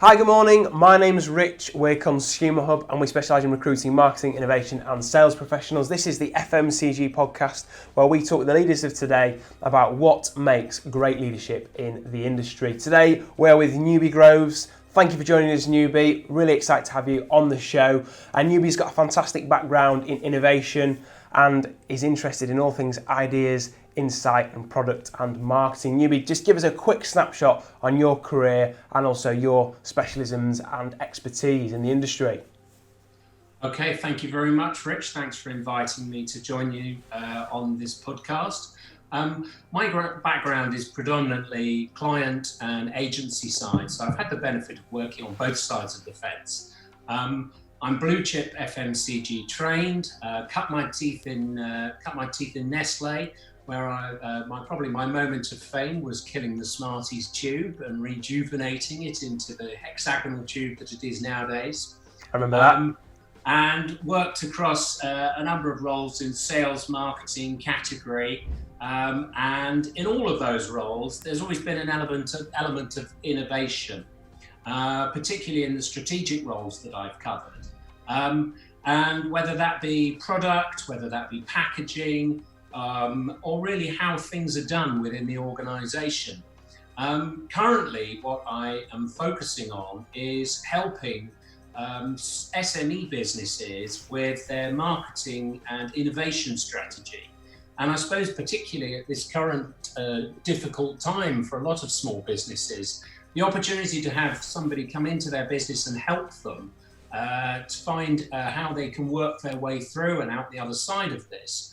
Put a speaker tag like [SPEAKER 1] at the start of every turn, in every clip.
[SPEAKER 1] Hi, good morning. My name's Rich. We're Consumer Hub and we specialise in recruiting, marketing, innovation and sales professionals. This is the FMCG podcast where we talk with the leaders of today about what makes great leadership in the industry. Today we're with Newby Groves. Thank you for joining us, Newby. Really excited to have you on the show. And Newby's got a fantastic background in innovation and is interested in all things ideas, insight and product and marketing. Newby, just give us a quick snapshot on your career and also your specialisms and expertise in the industry.
[SPEAKER 2] Okay, thank you very much, Rich. Thanks for inviting me to join you on this podcast. My background is predominantly client and agency side, so I've had the benefit of working on both sides of the fence. I'm blue chip FMCG trained. Cut my teeth in Nestle, where my moment of fame was killing the Smarties tube and rejuvenating it into the hexagonal tube that it is nowadays.
[SPEAKER 1] I remember that.
[SPEAKER 2] And worked across a number of roles in sales, marketing, category. And in all of those roles, there's always been an element of innovation, particularly in the strategic roles that I've covered. And whether that be product, whether that be packaging, or really how things are done within the organisation. Currently, what I am focusing on is helping SME businesses with their marketing and innovation strategy. And I suppose particularly at this current difficult time for a lot of small businesses, the opportunity to have somebody come into their business and help them to find how they can work their way through and out the other side of this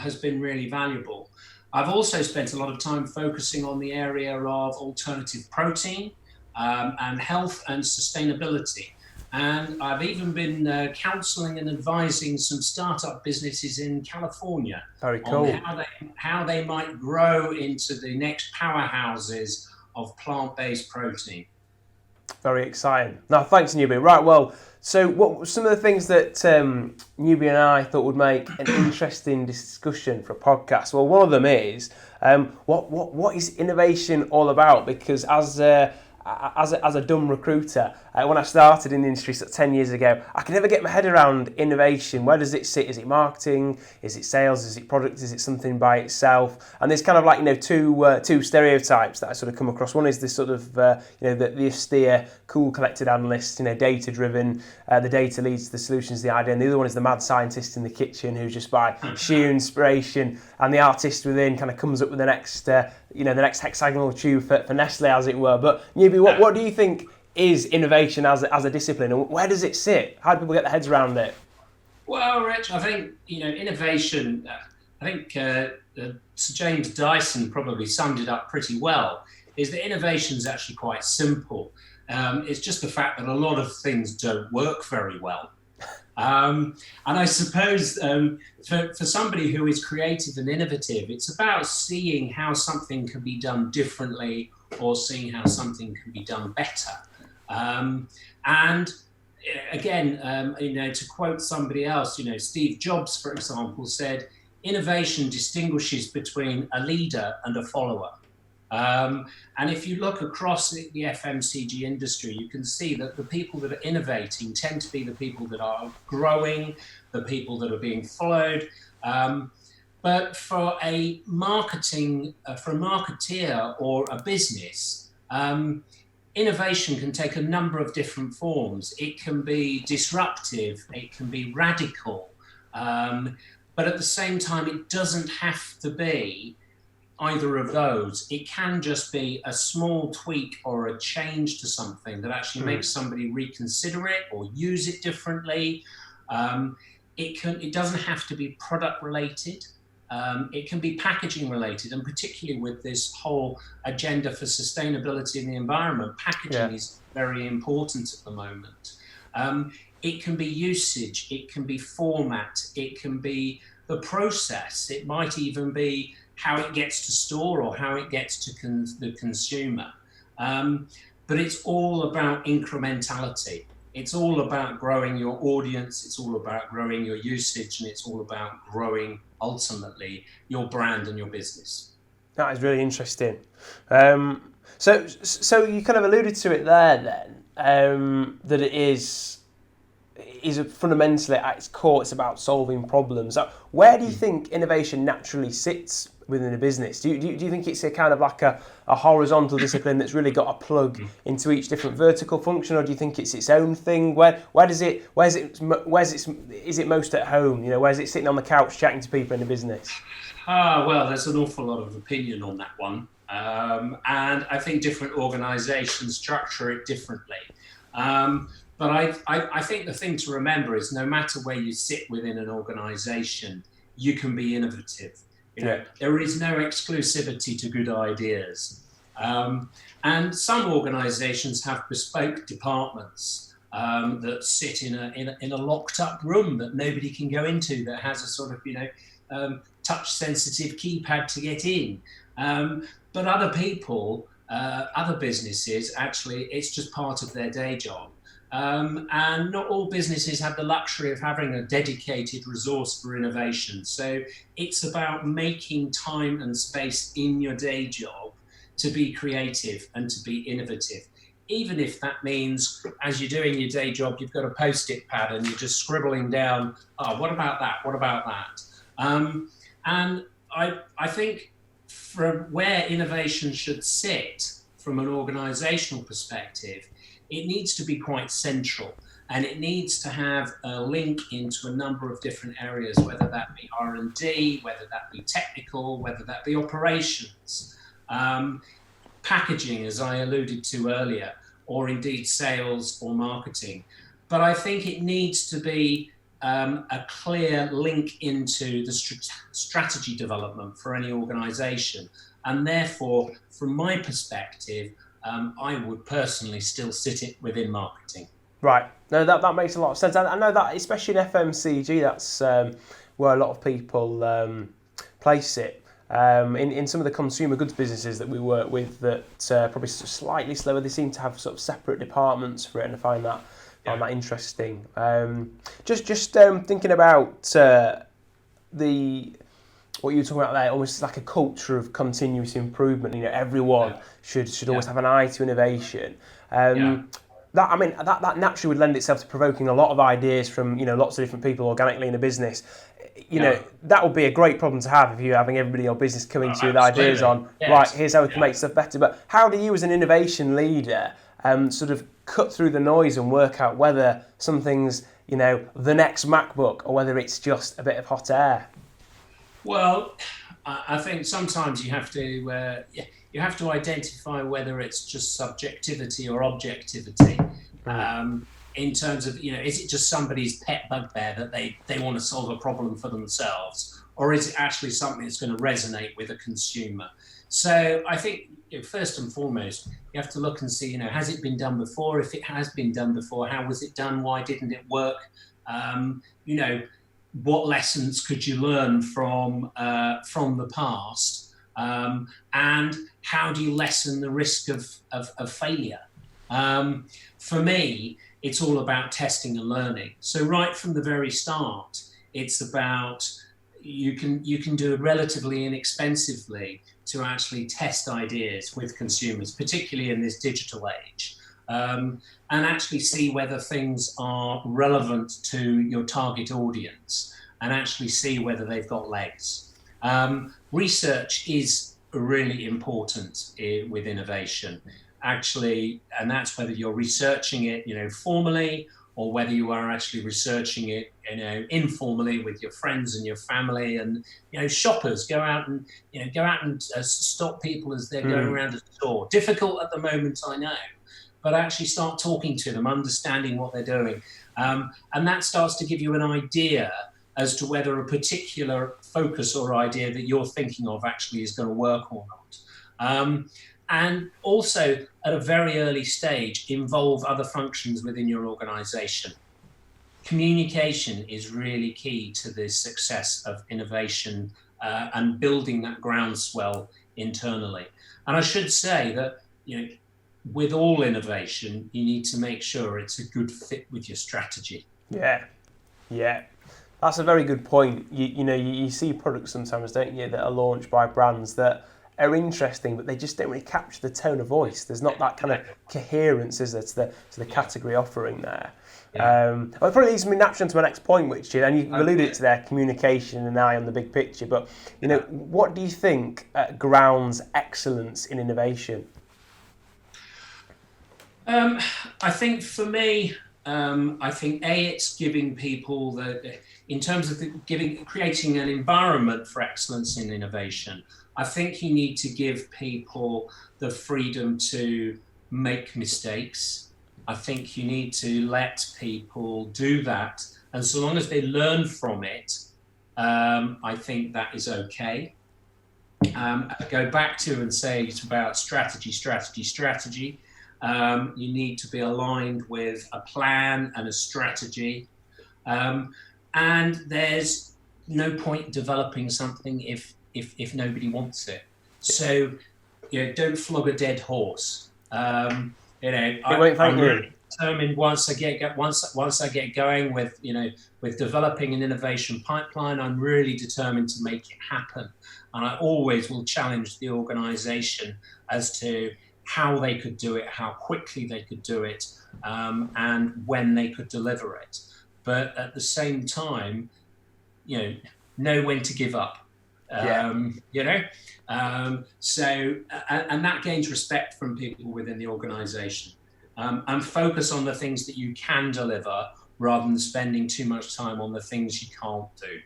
[SPEAKER 2] has been really valuable. I've also spent a lot of time focusing on the area of alternative protein and health and sustainability. And I've even been counselling and advising some startup businesses in California on how they might grow into the next powerhouses of plant-based protein.
[SPEAKER 1] Very exciting. Now, thanks, Newby. Right, well, so what were some of the things that Newby and I thought would make an interesting discussion for a podcast? Well, one of them is what is innovation all about? Because as a dumb recruiter, when I started in the industry 10 years ago, I could never get my head around innovation. Where does it sit? Is it marketing? Is it sales? Is it product? Is it something by itself? And there's kind of like, two stereotypes that I sort of come across. One is this sort of, the austere, cool, collected analyst, data driven. The data leads to the solutions, the idea. And the other one is the mad scientist in the kitchen who's just by sheer inspiration and the artist within kind of comes up with the next hexagonal tube for Nestle, as it were. But Newby, what do you think is innovation as a discipline, and where does it sit? How do people get their heads around it?
[SPEAKER 2] Well, Rich, I think innovation. I think Sir James Dyson probably summed it up pretty well. Is that innovation is actually quite simple. It's just the fact that a lot of things don't work very well. And I suppose for somebody who is creative and innovative, it's about seeing how something can be done differently or seeing how something can be done better. And again, to quote somebody else, Steve Jobs, for example, said, innovation distinguishes between a leader and a follower. And if you look across the FMCG industry, you can see that the people that are innovating tend to be the people that are growing, the people that are being followed. But for a marketeer or a business, innovation can take a number of different forms. It can be disruptive, it can be radical, but at the same time, it doesn't have to be either of those. It can just be a small tweak or a change to something that actually makes somebody reconsider it or use it differently. It doesn't have to be product related. It can be packaging related, and particularly with this whole agenda for sustainability in the environment, packaging is very important at the moment. It can be usage, it can be format, it can be the process, it might even be how it gets to store or how it gets to the consumer. But it's all about incrementality. It's all about growing your audience, it's all about growing your usage, and it's all about growing, ultimately, your brand and your business.
[SPEAKER 1] That is really interesting. So you kind of alluded to it there then, that it is fundamentally at its core, it's about solving problems. Where do you think innovation naturally sits within a business? Do you think it's a kind of like a horizontal discipline that's really got a plug into each different vertical function, or do you think it's its own thing? Is it most at home? Where's it sitting on the couch chatting to people in the business?
[SPEAKER 2] Well, there's an awful lot of opinion on that one. And I think different organisations structure it differently. But I think the thing to remember is no matter where you sit within an organisation, you can be innovative. There is no exclusivity to good ideas. And some organisations have bespoke departments that sit in a locked up room that nobody can go into, that has a sort of touch sensitive keypad to get in. But other people, other businesses, actually, it's just part of their day job. And not all businesses have the luxury of having a dedicated resource for innovation. So it's about making time and space in your day job to be creative and to be innovative. Even if that means, as you're doing your day job, you've got a post-it pad and you're just scribbling down, what about that? What about that? And I think from where innovation should sit from an organizational perspective, it needs to be quite central, and it needs to have a link into a number of different areas, whether that be R&D, whether that be technical, whether that be operations, packaging, as I alluded to earlier, or indeed sales or marketing. But I think it needs to be a clear link into the strategy development for any organization. And therefore, from my perspective, I would personally still sit it within marketing.
[SPEAKER 1] Right. No, that makes a lot of sense. I know that, especially in FMCG, that's where a lot of people place it. In some of the consumer goods businesses that we work with, that probably slightly slower, they seem to have sort of separate departments for it, and I find that interesting. Just thinking about what you were talking about there, almost like a culture of continuous improvement. Everyone should always have an eye to innovation. That naturally would lend itself to provoking a lot of ideas from lots of different people organically in a business. That would be a great problem to have if you're having everybody in your business coming to you with ideas on, right, here's how we can make stuff better. But how do you as an innovation leader sort of cut through the noise and work out whether something's the next MacBook or whether it's just a bit of hot air?
[SPEAKER 2] Well, I think sometimes you have to identify whether it's just subjectivity or objectivity. In terms of, is it just somebody's pet bugbear that they want to solve a problem for themselves, or is it actually something that's going to resonate with a consumer? So I think first and foremost, you have to look and see, has it been done before? If it has been done before, how was it done? Why didn't it work? What lessons could you learn from the past? And how do you lessen the risk of failure? For me, it's all about testing and learning. So right from the very start, it's about you can do it relatively inexpensively to actually test ideas with consumers, particularly in this digital age, and actually see whether things are relevant to your target audience, and actually see whether they've got legs. Research is really important with innovation, actually, and that's whether you're researching it, formally, or whether you are actually researching it, informally with your friends and your family, and shoppers go out and stop people as they're going around a store. Difficult at the moment, I know, but actually start talking to them, understanding what they're doing, and that starts to give you an idea as to whether a particular focus or idea that you're thinking of actually is going to work or not. And also, at a very early stage, involve other functions within your organization. Communication is really key to the success of innovation and building that groundswell internally. And I should say that, with all innovation, you need to make sure it's a good fit with your strategy.
[SPEAKER 1] Yeah. That's a very good point. You see products sometimes, don't you, that are launched by brands that are interesting, but they just don't really capture the tone of voice. There's not that kind of coherence, is there, to the category offering there. Well, it probably leads me naturally to my next point, which is, and you alluded to their communication and eye on the big picture, but what do you think grounds excellence in innovation?
[SPEAKER 2] I think for me, it's giving people in terms of creating an environment for excellence in innovation. I think you need to give people the freedom to make mistakes. I think you need to let people do that, and so long as they learn from it, I think that is okay. I go back to and say it's about strategy. You need to be aligned with a plan and a strategy, and there's no point developing something if nobody wants it. So, don't flog a dead horse. I'm really determined once I get going with developing an innovation pipeline. I'm really determined to make it happen, and I always will challenge the organisation as to how they could do it, how quickly they could do it, and when they could deliver it. But at the same time, know when to give up. So that gains respect from people within the organisation, and focus on the things that you can deliver rather than spending too much time on the things you can't do.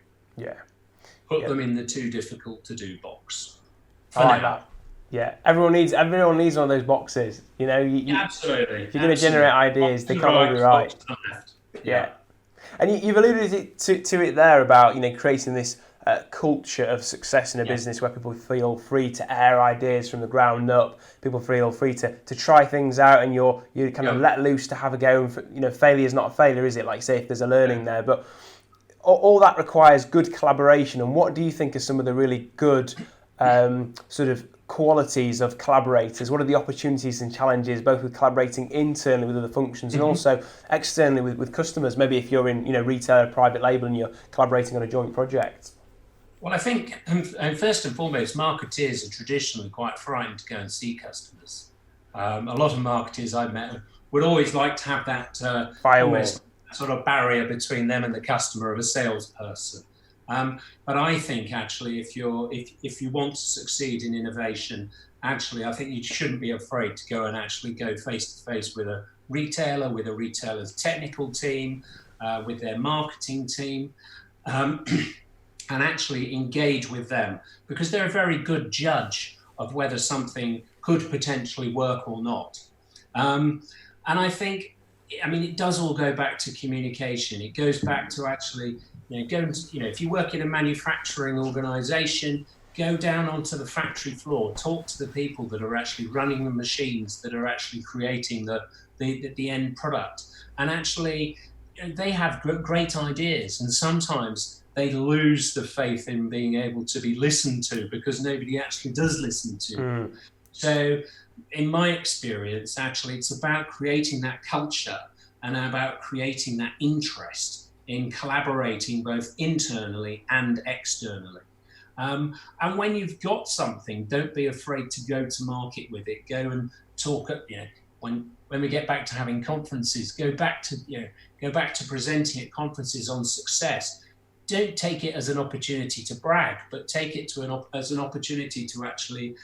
[SPEAKER 2] Put them in the too difficult to do box.
[SPEAKER 1] I like that. Yeah, everyone needs one of those boxes.
[SPEAKER 2] Absolutely.
[SPEAKER 1] If you're going to generate ideas, they can't all be right. Yeah. And you've alluded to it there about creating this culture of success in a business where people feel free to air ideas from the ground up. People feel free to try things out, and you're kind of let loose to have a go. And failure is not a failure, is it? Like, say, if there's a learning there, but all that requires good collaboration. And what do you think are some of the really good sort of qualities of collaborators? What are the opportunities and challenges, both with collaborating internally with other functions and also externally with customers? Maybe if you're in retail or private label and you're collaborating on a joint project.
[SPEAKER 2] Well, I think, first and foremost, marketeers are traditionally quite frightened to go and see customers. A lot of marketeers I've met would always like to have that
[SPEAKER 1] firewall,
[SPEAKER 2] sort of barrier between them and the customer of a salesperson. But I think actually, if you want to succeed in innovation, actually, I think you shouldn't be afraid to go face to face with a retailer, with a retailer's technical team, with their marketing team, and actually engage with them, because they're a very good judge of whether something could potentially work or not. And I think, it does all go back to communication. It goes back to actually, if you work in a manufacturing organisation, go down onto the factory floor, talk to the people that are actually running the machines, that are actually creating the end product. And actually, they have great ideas, and sometimes they lose the faith in being able to be listened to because nobody actually does listen to them. So in my experience, actually, it's about creating that culture and about creating that interest in collaborating both internally and externally. And when you've got something, don't be afraid to go to market with it. Go and talk when we get back to having conferences, go back to presenting at conferences on success. Don't take it as an opportunity to brag, but take it as an opportunity to actually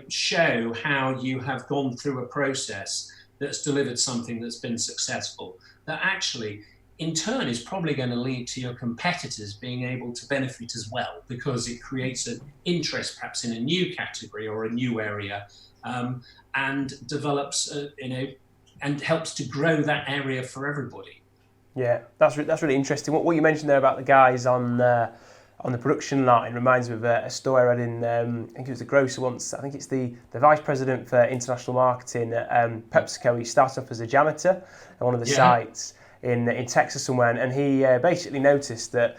[SPEAKER 2] show how you have gone through a process that's delivered something that's been successful, that actually in turn is probably going to lead to your competitors being able to benefit as well, because it creates an interest perhaps in a new category or a new area, and develops and helps to grow that area for everybody.
[SPEAKER 1] Yeah, that's really interesting. What you mentioned there about the guys on the production line reminds me of a story I read in, I think it was the grocer once. I think it's the vice president for international marketing at PepsiCo. He started off as a janitor at one of the sites in Texas somewhere, and he basically noticed that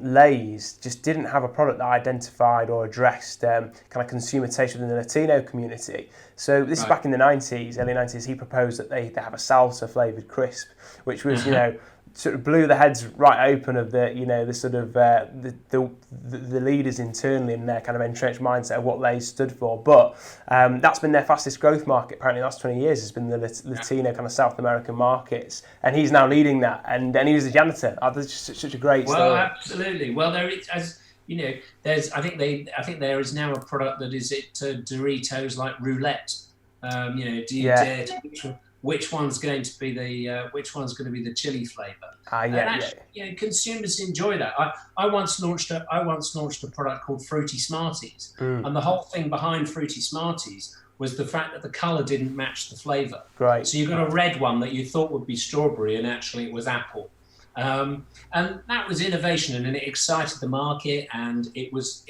[SPEAKER 1] Lay's just didn't have a product that identified or addressed kind of consumer taste within the Latino community. So this is back in the 90s, early 90s. He proposed that they have a salsa flavoured crisp, which was sort of blew the heads right open of the, you know, the sort of the leaders internally in their kind of entrenched mindset of what they stood for. But that's been their fastest growth market apparently the last 20 years has been the Latino kind of South American markets, and he's now leading that. And he was a janitor. That's just such a great story.
[SPEAKER 2] Well, absolutely. Well, there is, as you know, there's I think there is now a product that is Doritos like roulette. You know, do you dare to, which one's going to be the chili flavour? And actually, you know, consumers enjoy that. I once launched a product called Fruity Smarties, and the whole thing behind Fruity Smarties was the fact that the colour didn't match the flavour.
[SPEAKER 1] Right.
[SPEAKER 2] So you got a red one that you thought would be strawberry, and actually it was apple. And that was innovation, and it excited the market, and it wasn't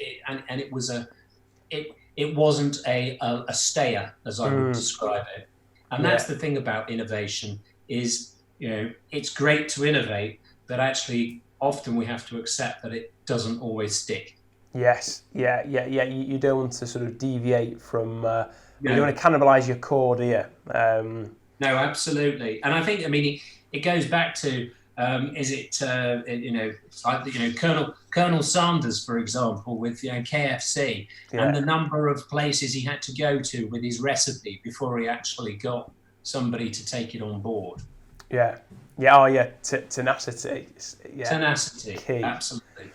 [SPEAKER 2] a stayer, as I would describe it. And that's the thing about innovation is, you know, it's great to innovate, but actually often we have to accept that it doesn't always stick.
[SPEAKER 1] Yes, yeah. You don't want to sort of deviate from, you don't want to cannibalise your core, do you?
[SPEAKER 2] No, absolutely. And I think, I mean, it goes back to, you know, it's like, you know, Colonel Sanders, for example, with, you know, KFC and the number of places he had to go to with his recipe before he actually got somebody to take it on board.
[SPEAKER 1] Tenacity.
[SPEAKER 2] Tenacity,
[SPEAKER 1] key.
[SPEAKER 2] Absolutely.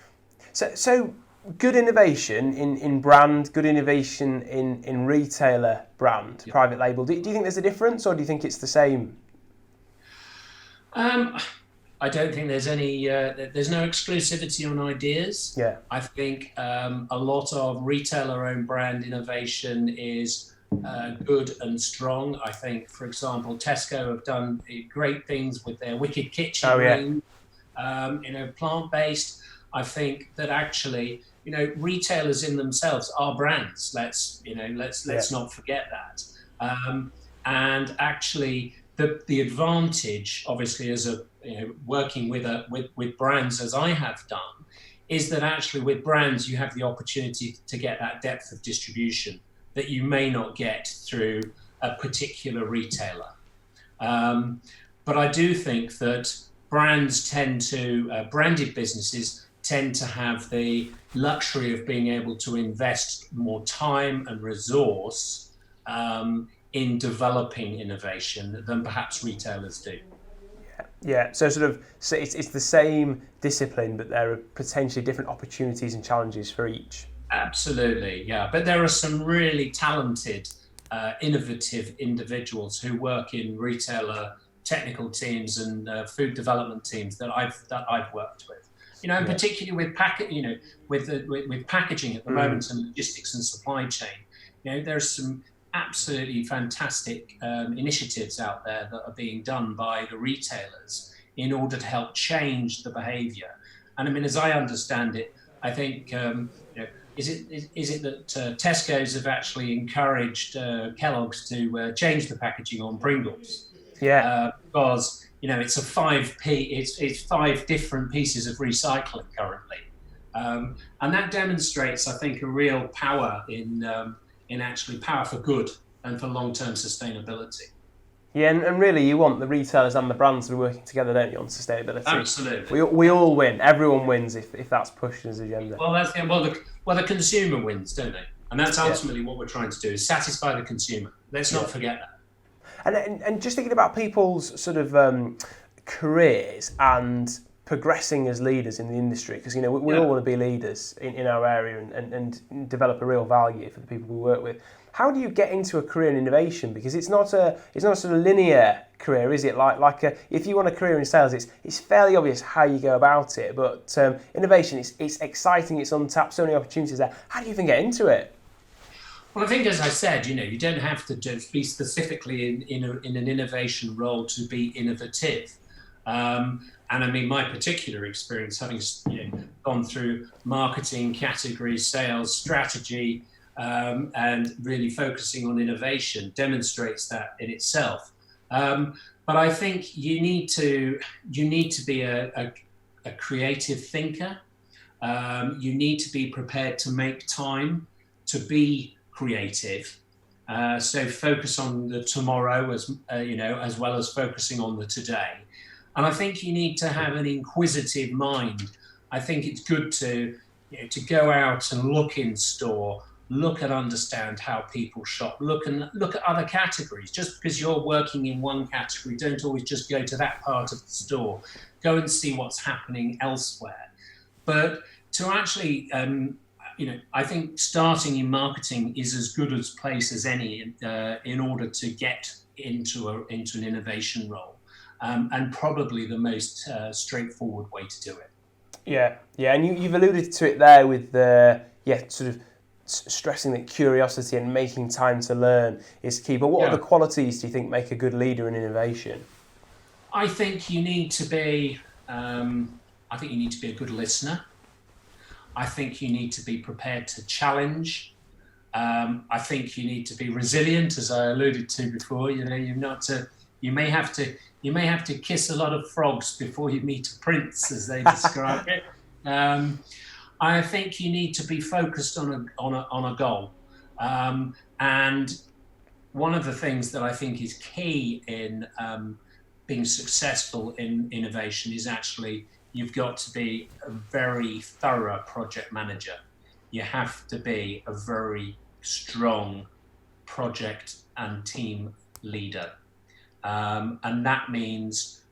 [SPEAKER 1] So good innovation in brand, good innovation in retailer brand, private label. Do you think there's a difference, or do you think it's the same?
[SPEAKER 2] I don't think there's any. There's no exclusivity on ideas.
[SPEAKER 1] Yeah.
[SPEAKER 2] I think a lot of retailer-owned brand innovation is good and strong. I think, for example, Tesco have done great things with their Wicked Kitchen range. You know, plant-based. I think that actually, you know, retailers in themselves are brands. Let's not forget that. And actually, the advantage, obviously, as a working with brands as I have done, is that actually with brands you have the opportunity to get that depth of distribution that you may not get through a particular retailer. But I do think that branded businesses tend to have the luxury of being able to invest more time and resource in developing innovation than perhaps retailers do.
[SPEAKER 1] Yeah, so it's the same discipline, but there are potentially different opportunities and challenges for each.
[SPEAKER 2] Absolutely, yeah. But there are some really talented, innovative individuals who work in retailer technical teams and food development teams that I've worked with. You know, and particularly with packaging at the moment and logistics and supply chain. You know, there's some absolutely fantastic initiatives out there that are being done by the retailers in order to help change the behaviour. And I mean, as I understand it, I think is it that Tesco's have actually encouraged Kellogg's to change the packaging on Pringles?
[SPEAKER 1] Yeah.
[SPEAKER 2] Because you know it's it's 5 different pieces of recycling currently, and that demonstrates, I think, a real power in actually power for good and for long-term sustainability.
[SPEAKER 1] Yeah, and really you want the retailers and the brands to be working together, don't you, on sustainability?
[SPEAKER 2] Absolutely.
[SPEAKER 1] We all win. Everyone wins if that's pushed as agenda.
[SPEAKER 2] Well, the consumer wins, don't they? And that's ultimately what we're trying to do, is satisfy the consumer. Let's not forget that.
[SPEAKER 1] And just thinking about people's sort of careers and progressing as leaders in the industry, because you know we all want to be leaders in our area and develop a real value for the people we work with. How do you get into a career in innovation? Because it's not a sort of linear career, is it? Like if you want a career in sales, it's fairly obvious how you go about it. But innovation, it's exciting, it's untapped, so many opportunities there. How do you even get into it?
[SPEAKER 2] Well, I think, as I said, you know, you don't have to just be specifically in an innovation role to be innovative. And I mean, my particular experience, having gone through marketing, category, sales, strategy, and really focusing on innovation, demonstrates that in itself. But I think you need to be a creative thinker. You need to be prepared to make time to be creative. So focus on the tomorrow as well as focusing on the today. And I think you need to have an inquisitive mind. I think it's good to go out and look in store, look and understand how people shop, look at other categories. Just because you're working in one category, don't always just go to that part of the store. Go and see what's happening elsewhere. But to actually, I think starting in marketing is as good a place as any in order to get into an innovation role, and probably the most straightforward way to do it.
[SPEAKER 1] Yeah, and you've alluded to it there with sort of stressing that curiosity and making time to learn is key. But what other qualities do you think make a good leader in innovation?
[SPEAKER 2] I think you need to be. I think you need to be a good listener. I think you need to be prepared to challenge. I think you need to be resilient, as I alluded to before. You may have to kiss a lot of frogs before you meet a prince, as they describe it. I think you need to be focused on a goal. And one of the things that I think is key in being successful in innovation is actually you've got to be a very thorough project manager. You have to be a very strong project and team leader. And that means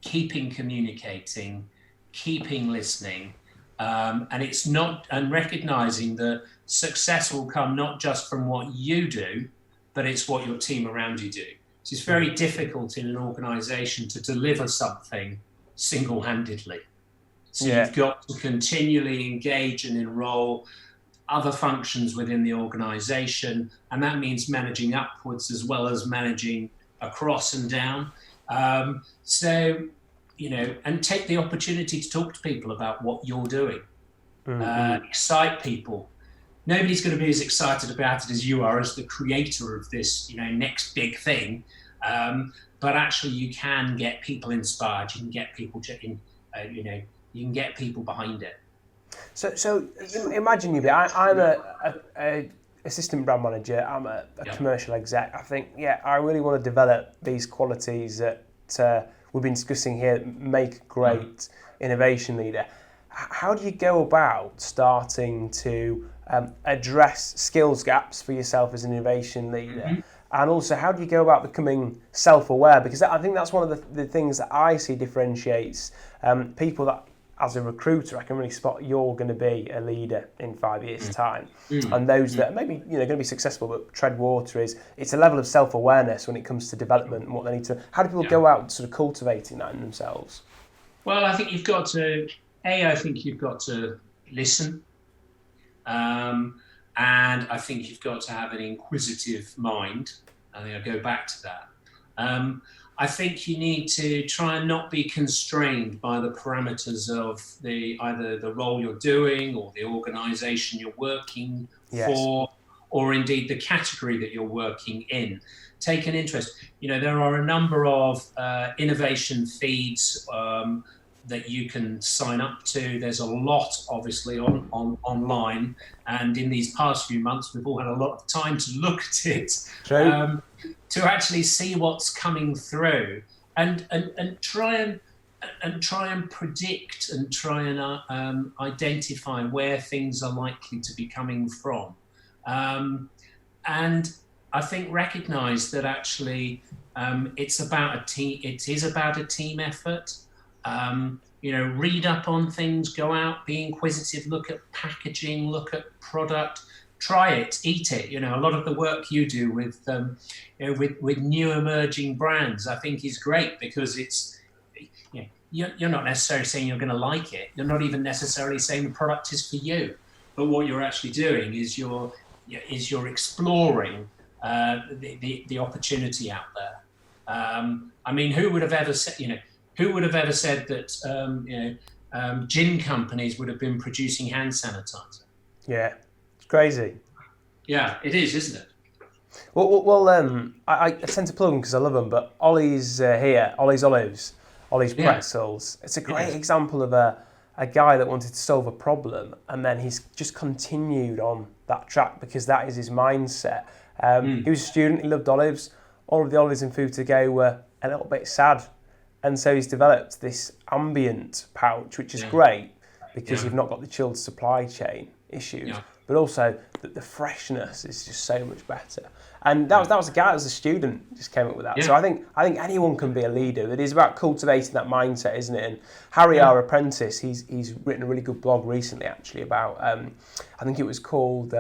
[SPEAKER 2] keeping communicating, keeping listening, and recognizing that success will come not just from what you do, but it's what your team around you do. So it's very difficult in an organization to deliver something single-handedly. So you've got to continually engage and enroll other functions within the organization, and that means managing upwards as well as managing across and down. And take the opportunity to talk to people about what you're doing. Excite people. Nobody's going to be as excited about it as you are as the creator of this, next big thing. But actually, you can get people inspired. You can get people you can get people behind it.
[SPEAKER 1] So imagine you be. I'm a assistant brand manager. I'm a commercial exec. I think I really want to develop these qualities that we've been discussing here. Make a great innovation leader. How do you go about starting to address skills gaps for yourself as an innovation leader? And also, how do you go about becoming self-aware? Because I think that's one of the things that I see differentiates people that, as a recruiter, I can really spot you're going to be a leader in 5 years' time. And those that maybe going to be successful but tread water it's a level of self-awareness when it comes to development and what they need to. How do people go out sort of cultivating that in themselves?
[SPEAKER 2] Well, I think you've got to listen. And I think you've got to have an inquisitive mind. I think I'll go back to that. I think you need to try and not be constrained by the parameters of either the role you're doing or the organisation you're working for, or indeed the category that you're working in. Take an interest. There are a number of innovation feeds that you can sign up to. There's a lot, obviously, on online. And in these past few months, we've all had a lot of time to look at it, to actually see what's coming through, and try and predict and try and identify where things are likely to be coming from. And I think recognise that actually it's about a team. It is about a team effort. Read up on things, go out, be inquisitive, look at packaging, look at product, try it, eat it. A lot of the work you do with new emerging brands, I think is great because it's, you're not necessarily saying you're going to like it. You're not even necessarily saying the product is for you. But what you're actually doing is you're exploring the opportunity out there. Who would have ever said, Who would have ever said that gin companies would have been producing hand sanitizer?
[SPEAKER 1] Yeah, it's crazy.
[SPEAKER 2] Yeah, it is, isn't it?
[SPEAKER 1] Well, I tend to plug them because I love them, but Ollie's here, Ollie's Olives, Ollie's Pretzels. It's a great example of a guy that wanted to solve a problem, and then he's just continued on that track because that is his mindset. He was a student, he loved olives. All of the olives in Food to Go were a little bit sad. And so he's developed this ambient pouch, which is great because you've not got the chilled supply chain issues, but also the freshness is just so much better. And that was a guy that was a student just came up with that. So I think anyone can be a leader. It is about cultivating that mindset, isn't it? And Harry, our apprentice, he's written a really good blog recently actually about I think it was called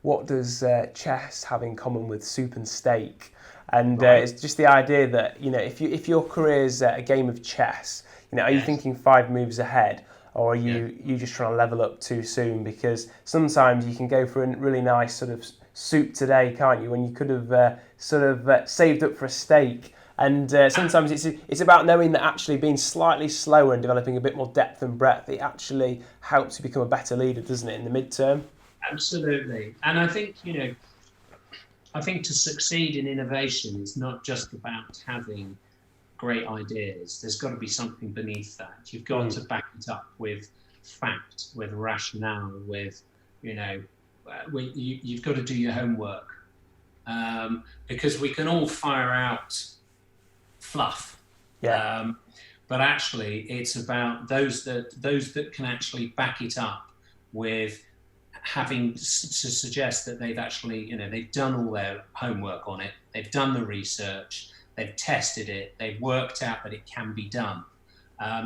[SPEAKER 1] "What Does Chess Have in Common with Soup and Steak?" And it's just the idea that, you know, if your career's a game of chess, you know, are you thinking 5 moves ahead? Or are you just trying to level up too soon? Because sometimes you can go for a really nice sort of soup today, can't you? When you could have saved up for a steak. And sometimes it's about knowing that actually being slightly slower and developing a bit more depth and breadth, it actually helps you become a better leader, doesn't it, in the midterm?
[SPEAKER 2] Absolutely. And I think, you know, to succeed in innovation, it's not just about having great ideas. There's got to be something beneath that. You've got to back it up with fact, with rationale, with, you know, you've got to do your homework, because we can all fire out fluff. But actually, it's about those that can actually back it up with having to suggest that they've actually, you know, they've done all their homework on it, they've done the research, they've tested it, they've worked out that it can be done.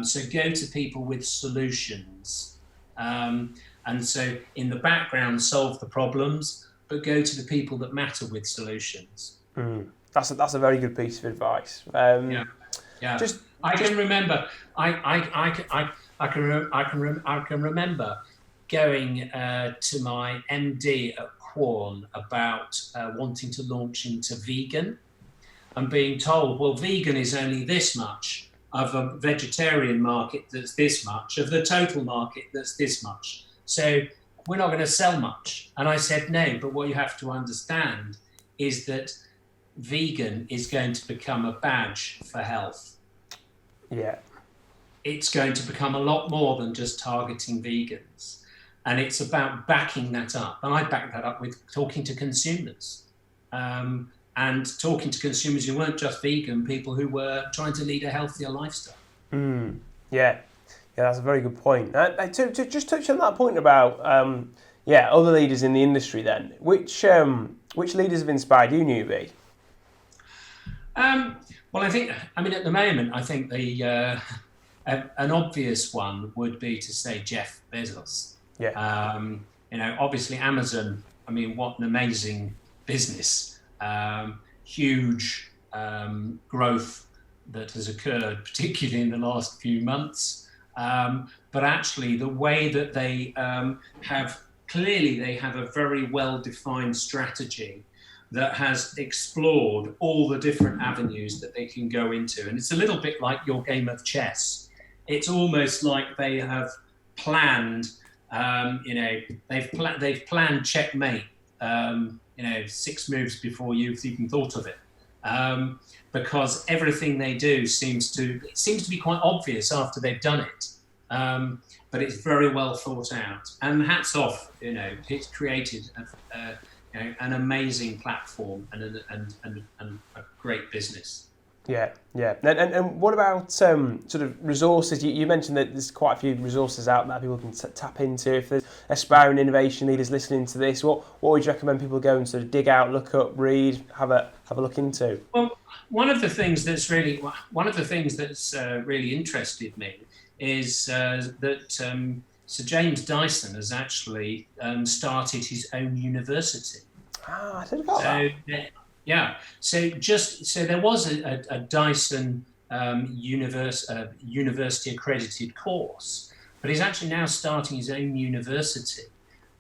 [SPEAKER 2] So go to people with solutions. And so in the background, solve the problems, but go to the people that matter with solutions.
[SPEAKER 1] That's a very good piece of advice.
[SPEAKER 2] Just I can remember. I can remember going to my MD at Quorn about wanting to launch into vegan, and being told, well, vegan is only this much of a vegetarian market, that's this much of the total market, that's this much. So we're not going to sell much. And I said, no, but what you have to understand is that vegan is going to become a badge for health.
[SPEAKER 1] Yeah.
[SPEAKER 2] It's going to become a lot more than just targeting vegans. And it's about backing that up. And I backed that up with talking to consumers. And talking to consumers who weren't just vegan, people who were trying to lead a healthier lifestyle.
[SPEAKER 1] Yeah, that's a very good point. To just touch on that point about other leaders in the industry then, which leaders have inspired you, Newby?
[SPEAKER 2] Well, at the moment, I think an obvious one would be to say Jeff Bezos.
[SPEAKER 1] Yeah.
[SPEAKER 2] Obviously Amazon, what an amazing business. Huge growth that has occurred, particularly in the last few months. But actually, the way that they have a very well-defined strategy that has explored all the different avenues that they can go into. And it's a little bit like your game of chess. It's almost like they have planned, they've planned checkmate. 6 moves before you've even thought of it, because everything they do seems to be quite obvious after they've done it, but it's very well thought out. And hats off, it's created an amazing platform and a great business.
[SPEAKER 1] Yeah. And what about sort of resources? You mentioned that there's quite a few resources out there people can tap into. If there's aspiring innovation leaders listening to this, what would you recommend people go and sort of dig out, look up, read, have a look into?
[SPEAKER 2] Well, one of the things that's really interested me is that Sir James Dyson has actually started his own university.
[SPEAKER 1] I heard about that.
[SPEAKER 2] Yeah, so there was a Dyson university accredited course, but he's actually now starting his own university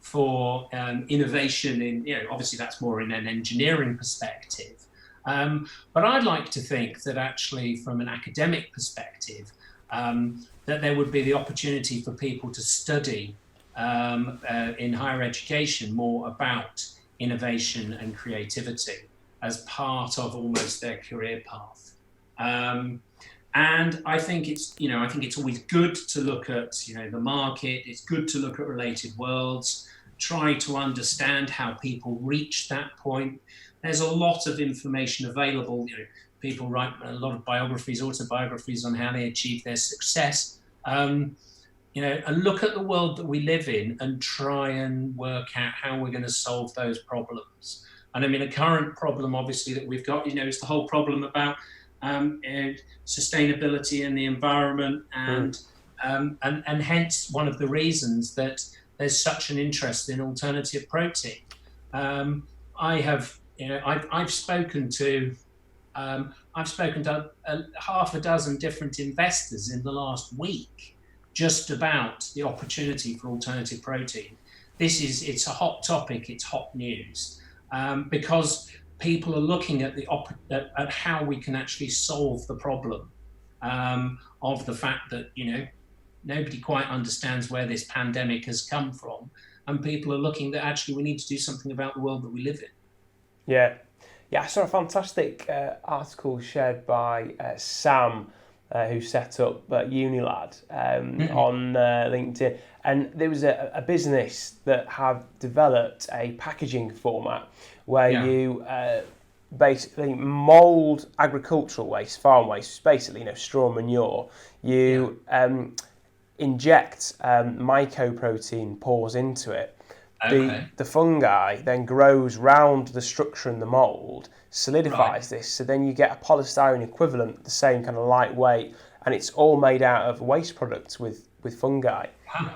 [SPEAKER 2] for innovation in, obviously that's more in an engineering perspective. But I'd like to think that actually from an academic perspective, that there would be the opportunity for people to study in higher education more about innovation and creativity as part of almost their career path. And I think it's always good to look at, the market. It's good to look at related worlds, try to understand how people reach that point. There's a lot of information available. people write a lot of biographies, autobiographies on how they achieve their success. And look at the world that we live in and try and work out how we're going to solve those problems. And I mean, a current problem, obviously, that we've got, is the whole problem about sustainability in the environment, and hence one of the reasons that there's such an interest in alternative protein. I've spoken to half a dozen different investors in the last week just about the opportunity for alternative protein. It's a hot topic, it's hot news, because people are looking at at how we can actually solve the problem of the fact that nobody quite understands where this pandemic has come from, and people are looking that actually we need to do something about the world that we live in.
[SPEAKER 1] Yeah, I saw a fantastic article shared by Sam, who set up Unilad on LinkedIn, and there was a business that have developed a packaging format where you basically mould agricultural waste, farm waste, basically straw manure. You inject mycoprotein pores into it. The fungi then grows round the structure in the mould, solidifies this, so then you get a polystyrene equivalent, the same kind of lightweight, and it's all made out of waste products with fungi,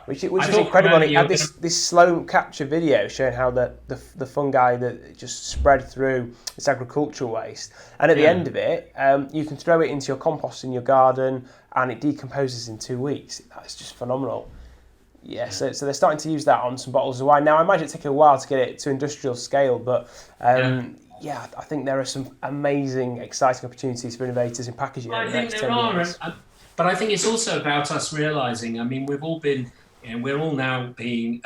[SPEAKER 1] which is incredible. It had this slow capture video showing how the fungi that just spread through this agricultural waste, and at the end of it, you can throw it into your compost in your garden, and it decomposes in 2 weeks. That's just phenomenal. So they're starting to use that on some bottles of wine. Now, I imagine it takes a while to get it to industrial scale, but I think there are some amazing, exciting opportunities for innovators in packaging over the next 10 years.
[SPEAKER 2] But I think it's also about us realising, I mean, we've all been, we're all now being,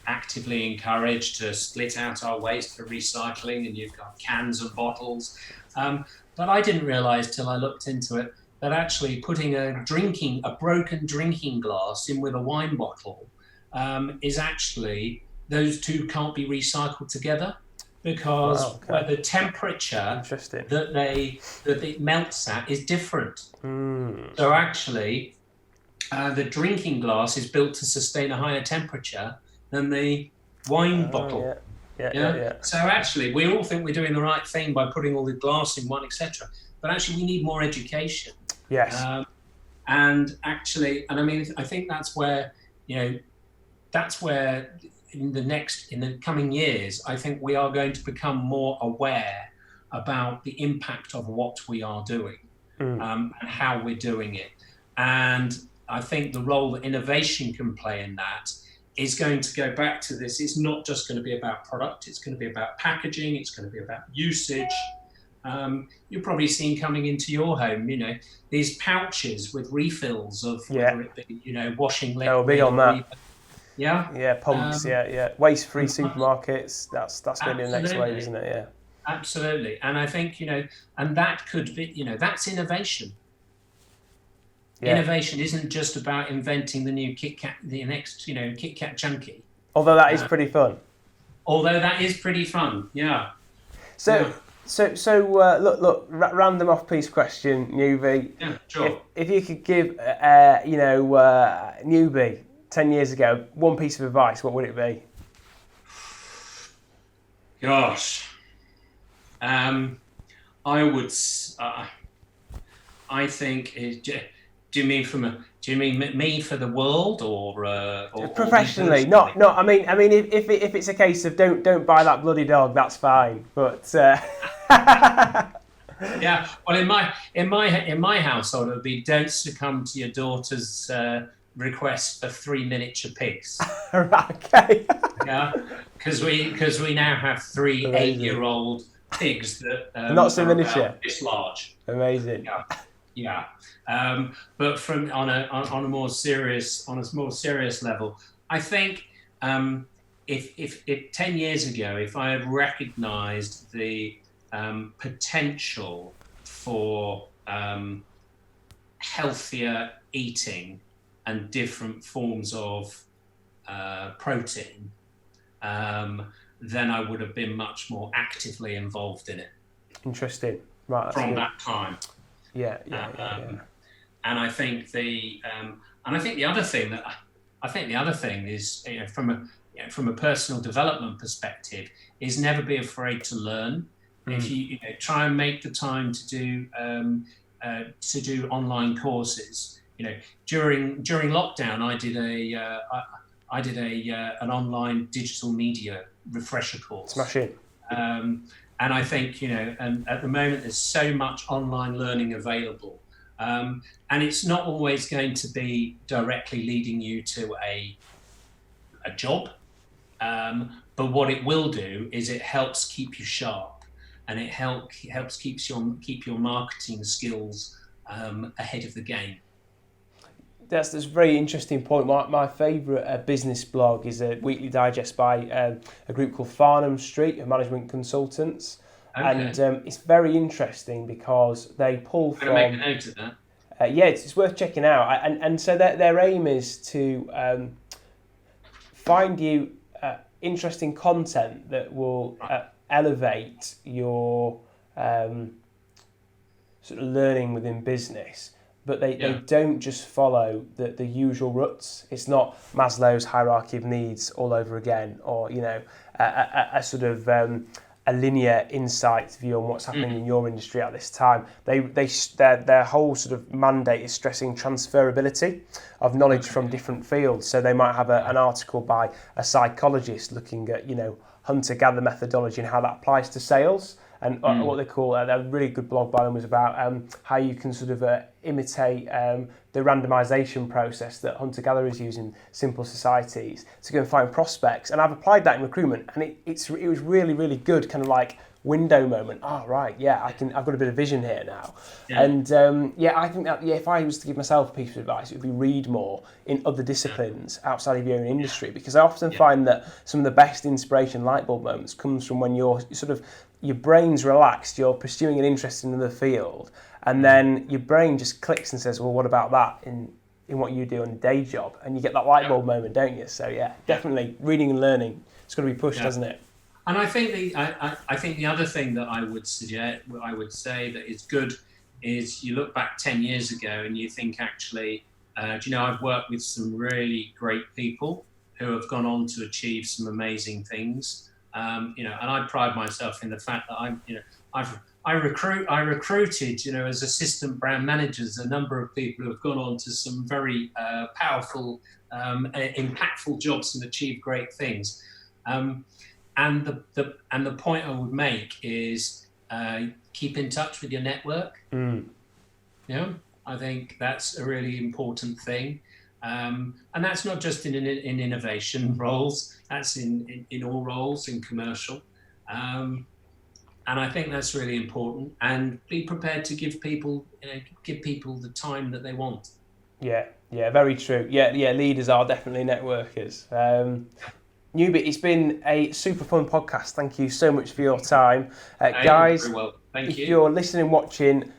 [SPEAKER 2] actively encouraged to split out our waste for recycling, and you've got cans and bottles. But I didn't realise till I looked into it that actually putting a broken drinking glass in with a wine bottle is actually, those two can't be recycled together, because where the temperature that it melts at is different. So actually, the drinking glass is built to sustain a higher temperature than the wine bottle. So actually, we all think we're doing the right thing by putting all the glass in one, etc. But actually, we need more education. And actually, I mean, I think that's where in the coming years, I think we are going to become more aware about the impact of what we are doing, and how we're doing it. And I think the role that innovation can play in that is going to go back to this. It's not just going to be about product, it's going to be about packaging, it's going to be about usage. You've probably seen coming into your home, these pouches with refills of whether it be, washing liquid.
[SPEAKER 1] Oh, big on that. Pumps. Waste-free supermarkets. That's going to be the next wave, isn't it? Yeah.
[SPEAKER 2] Absolutely, and I think and that could be, that's innovation. Innovation isn't just about inventing the new Kit Kat, the next, Kit Kat Chunky.
[SPEAKER 1] Although that is pretty fun. Look, random off-piece question, Newby.
[SPEAKER 2] Yeah, sure.
[SPEAKER 1] If you could give, Newby 10 years ago one piece of advice, what would it be?
[SPEAKER 2] Gosh, I would. I think. Do you mean me for the world, or
[SPEAKER 1] professionally? Not. I mean, if it's a case of don't buy that bloody dog, that's fine. But
[SPEAKER 2] yeah, well, in my household, it would be don't succumb to your daughter's request for 3 miniature pigs.
[SPEAKER 1] Okay.
[SPEAKER 2] Yeah, because we now have 3 8-year-old pigs that
[SPEAKER 1] not so miniature,
[SPEAKER 2] this large.
[SPEAKER 1] Amazing.
[SPEAKER 2] Yeah. But from on a more serious level, I think if 10 years ago, if I had recognised the potential for healthier eating and different forms of protein, then I would have been much more actively involved in it.
[SPEAKER 1] Interesting. Right,
[SPEAKER 2] from
[SPEAKER 1] good.
[SPEAKER 2] that time.
[SPEAKER 1] Yeah.
[SPEAKER 2] And I think the other thing is, from a personal development perspective, is never be afraid to learn. If you try and make the time to do online courses. During lockdown, I did an online digital media refresher course.
[SPEAKER 1] Smashing.
[SPEAKER 2] And I think, and at the moment there's so much online learning available. And it's not always going to be directly leading you to a job. But what it will do is it helps keep you sharp, and it helps keep your marketing skills ahead of the game.
[SPEAKER 1] That's a very interesting point. My favourite business blog is a weekly digest by a group called Farnham Street, of management consultants. Okay. And it's very interesting because they pull from...
[SPEAKER 2] I'm going to make a note of that.
[SPEAKER 1] Yeah, it's worth checking out. And so their aim is to find you interesting content that will elevate your sort of learning within business. But they don't just follow the usual ruts. It's not Maslow's hierarchy of needs all over again, or a sort of a linear insight view on what's happening in your industry at this time. Their whole sort of mandate is stressing transferability of knowledge from different fields. So they might have an article by a psychologist looking at hunter-gatherer methodology and how that applies to sales. And what they call a really good blog by them was about how you can sort of imitate the randomisation process that hunter-gatherers use in simple societies to go and find prospects. And I've applied that in recruitment, and it was really, really good, kind of like window moment. Oh, right, yeah, I've got a bit of vision here now. Yeah. And I think that if I was to give myself a piece of advice, it would be read more in other disciplines outside of your own industry, because I often find that some of the best inspiration, light bulb moments, comes from when you're sort of, your brain's relaxed, you're pursuing an interest in another field, and then your brain just clicks and says, well, what about that in what you do on a day job? And you get that light bulb moment, don't you? So definitely reading and learning, it's got to be pushed, hasn't it?
[SPEAKER 2] And I think the other thing that I would say that is good is you look back 10 years ago and you think, actually, I've worked with some really great people who have gone on to achieve some amazing things. And I pride myself in the fact that I recruited, as assistant brand managers, a number of people who have gone on to some very powerful, impactful jobs and achieved great things. And the point I would make is keep in touch with your network. I think that's a really important thing. And that's not just in innovation roles, that's in all roles, in commercial. And I think that's really important. And be prepared to give people the time that they want.
[SPEAKER 1] Yeah, very true. Yeah, leaders are definitely networkers. Newby, it's been a super fun podcast. Thank you so much for your time. Guys,
[SPEAKER 2] very well. Thank you.
[SPEAKER 1] If you're listening, watching,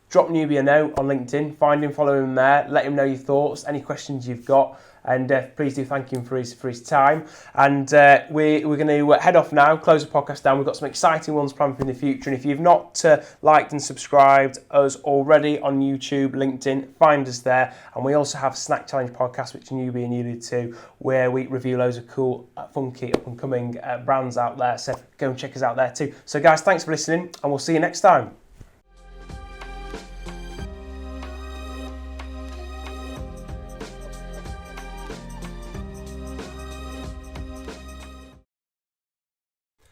[SPEAKER 1] drop Newby a note on LinkedIn, find him, follow him there, let him know your thoughts, any questions you've got, and please do thank him for his time. And we're going to head off now, close the podcast down. We've got some exciting ones planned for in the future, and if you've not liked and subscribed us already on YouTube, LinkedIn, find us there. And we also have Snack Challenge podcast, which Newby alluded to, where we review loads of cool, funky, up-and-coming brands out there, so go and check us out there too. So guys, thanks for listening, and we'll see you next time.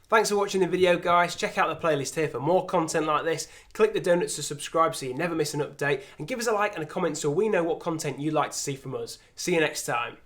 [SPEAKER 1] Thanks for watching the video, guys. Check out the playlist here for more content like this. Click the donuts to subscribe so you never miss an update, and give us a like and a comment so we know what content you'd like to see from us. See you next time.